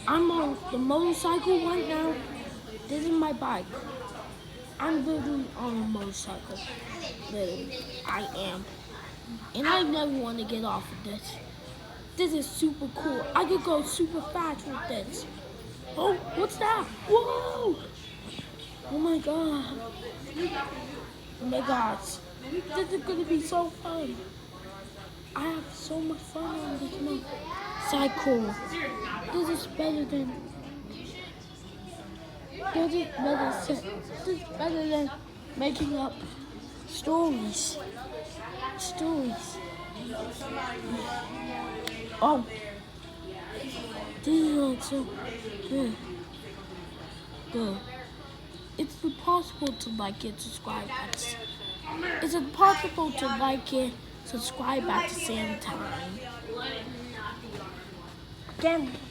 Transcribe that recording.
I'm on the motorcycle right now. This is my bike. I'm literally on a motorcycle. Literally, I am. And I never want to get off of this. This is super cool. I could go super fast with this. Oh, what's that? Whoa! Oh my god. Oh my gosh. This is gonna be so fun. I have so much fun on this motorcycle. This is better than this is better than making up stories. Stories. Oh, this is like so good. Good. It's impossible to like it, subscribe at the, it's impossible to like it, subscribe at the same time. Again.